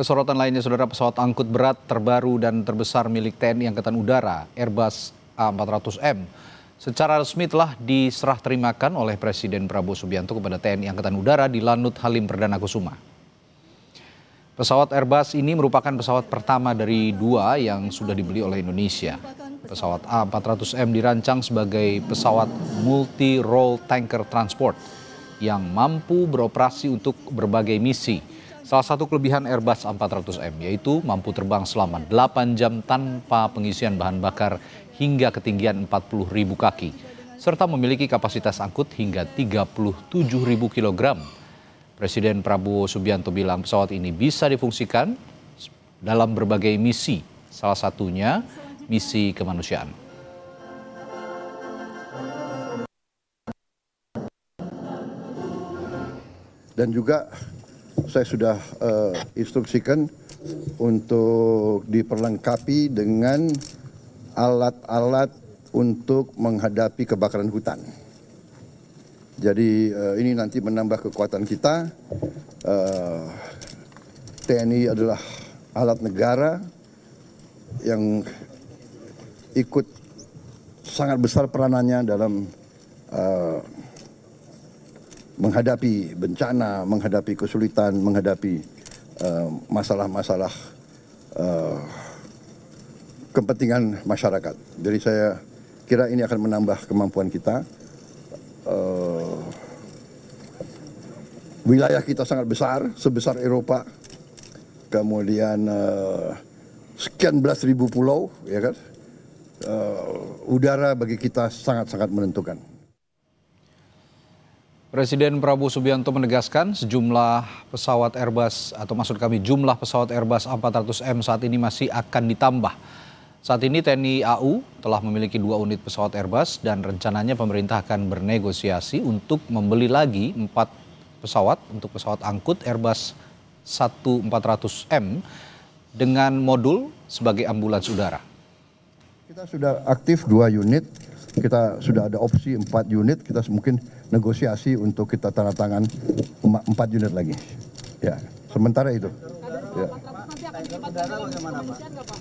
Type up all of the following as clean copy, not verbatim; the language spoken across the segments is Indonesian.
Kesorotan lainnya, saudara, pesawat angkut berat terbaru dan terbesar milik TNI Angkatan Udara, Airbus A400M, secara resmi telah diserah terimakan oleh Presiden Prabowo Subianto kepada TNI Angkatan Udara di Lanut Halim Perdana Kusuma. Pesawat Airbus ini merupakan pesawat pertama dari dua yang sudah dibeli oleh Indonesia. Pesawat A400M dirancang sebagai pesawat multi-role tanker transport yang mampu beroperasi untuk berbagai misi. Salah satu kelebihan Airbus A400M yaitu mampu terbang selama 8 jam tanpa pengisian bahan bakar hingga ketinggian 40.000 kaki, serta memiliki kapasitas angkut hingga 37.000 kg. Presiden Prabowo Subianto bilang pesawat ini bisa difungsikan dalam berbagai misi, salah satunya misi kemanusiaan. Dan juga saya sudah instruksikan untuk diperlengkapi dengan alat-alat untuk menghadapi kebakaran hutan. Jadi ini nanti menambah kekuatan kita. TNI adalah alat negara yang ikut sangat besar peranannya dalam menghadapi bencana, menghadapi kesulitan, menghadapi masalah-masalah kepentingan masyarakat. Jadi saya kira ini akan menambah kemampuan kita. Wilayah kita sangat besar, sebesar Eropa. Kemudian sekian belas ribu pulau, ya kan? Udara bagi kita sangat-sangat menentukan. Presiden Prabowo Subianto menegaskan jumlah pesawat Airbus A400M saat ini masih akan ditambah. Saat ini TNI AU telah memiliki 2 unit pesawat Airbus dan rencananya pemerintah akan bernegosiasi untuk membeli lagi 4 pesawat untuk pesawat angkut Airbus A400M dengan modul sebagai ambulans udara. Kita sudah aktif 2 unit. Kita sudah ada opsi 4 unit, kita mungkin negosiasi untuk kita tanda tangan 4 unit lagi. Ya, sementara itu. Ya.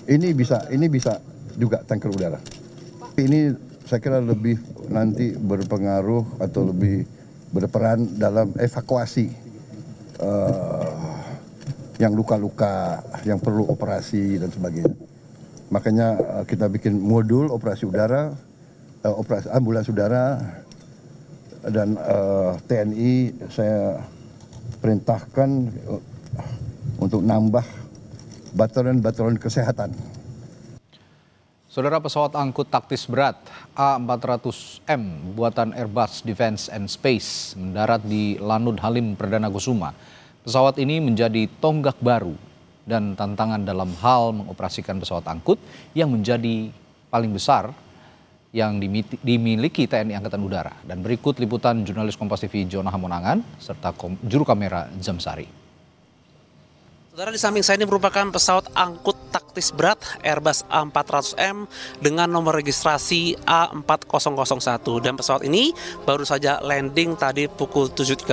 Ini bisa juga tanker udara. Ini saya kira lebih nanti berpengaruh atau lebih berperan dalam evakuasi yang luka-luka, yang perlu operasi dan sebagainya. Makanya kita bikin modul operasi udara, operasi ambulans udara, dan TNI saya perintahkan untuk nambah batalion kesehatan. Saudara, pesawat angkut taktis berat A400M buatan Airbus Defence and Space mendarat di Lanut Halim Perdana Kusuma. Pesawat ini menjadi tonggak baru dan tantangan dalam hal mengoperasikan pesawat angkut yang menjadi paling besar yang dimiliki TNI Angkatan Udara. Dan berikut liputan jurnalis Kompas TV Jona Hamonangan serta juru kamera Zamsari. Saudara, di samping saya ini merupakan pesawat angkut taktis berat Airbus A400M dengan nomor registrasi A4001. Dan pesawat ini baru saja landing tadi pukul 7.30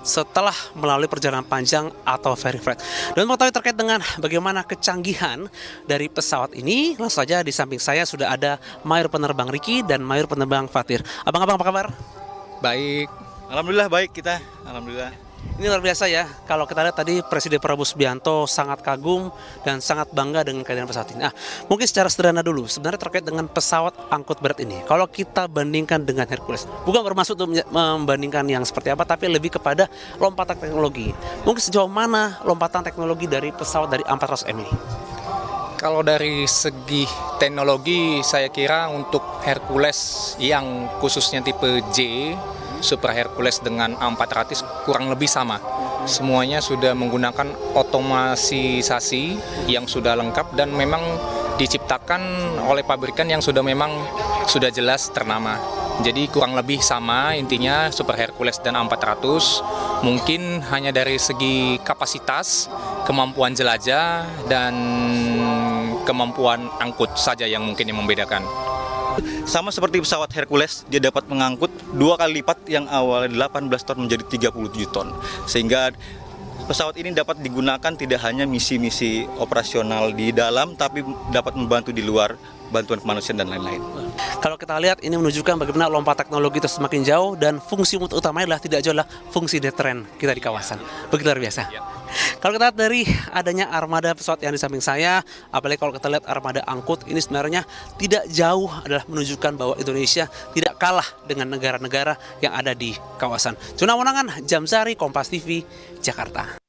setelah melalui perjalanan panjang atau ferry flight. Dan mengetahui terkait dengan bagaimana kecanggihan dari pesawat ini, langsung saja di samping saya sudah ada Mayor Penerbang Riki dan Mayor Penerbang Fatir. Abang-abang apa kabar? Baik, alhamdulillah baik kita, alhamdulillah. Ini luar biasa ya, kalau kita lihat tadi Presiden Prabowo Subianto sangat kagum dan sangat bangga dengan kehadiran pesawat ini. Nah, mungkin secara sederhana dulu, sebenarnya terkait dengan pesawat angkut berat ini. Kalau kita bandingkan dengan Hercules, bukan bermaksud untuk membandingkan yang seperti apa, tapi lebih kepada lompatan teknologi. Mungkin sejauh mana lompatan teknologi dari pesawat dari A400M ini? Kalau dari segi teknologi, saya kira untuk Hercules yang khususnya tipe J, Super Hercules dengan A400 kurang lebih sama. Semuanya sudah menggunakan otomatisasi yang sudah lengkap dan memang diciptakan oleh pabrikan yang sudah jelas ternama. Jadi kurang lebih sama intinya Super Hercules dan A400. Mungkin hanya dari segi kapasitas, kemampuan jelajah dan kemampuan angkut saja yang mungkin yang membedakan. Sama seperti pesawat Hercules, dia dapat mengangkut 2 kali lipat yang awalnya 18 ton menjadi 37 ton. Sehingga pesawat ini dapat digunakan tidak hanya misi-misi operasional di dalam, tapi dapat membantu di luar, bantuan kemanusiaan dan lain-lain. Kalau kita lihat ini menunjukkan bagaimana lompat teknologi itu semakin jauh dan fungsi utamanya adalah tidak jauh lah fungsi deteren kita di kawasan. Begitu luar biasa. Kalau kita lihat dari adanya armada pesawat yang di samping saya, apalagi kalau kita lihat armada angkut, ini sebenarnya tidak jauh adalah menunjukkan bahwa Indonesia tidak kalah dengan negara-negara yang ada di kawasan. Jona Wonangan, Jamzari, Kompas TV, Jakarta.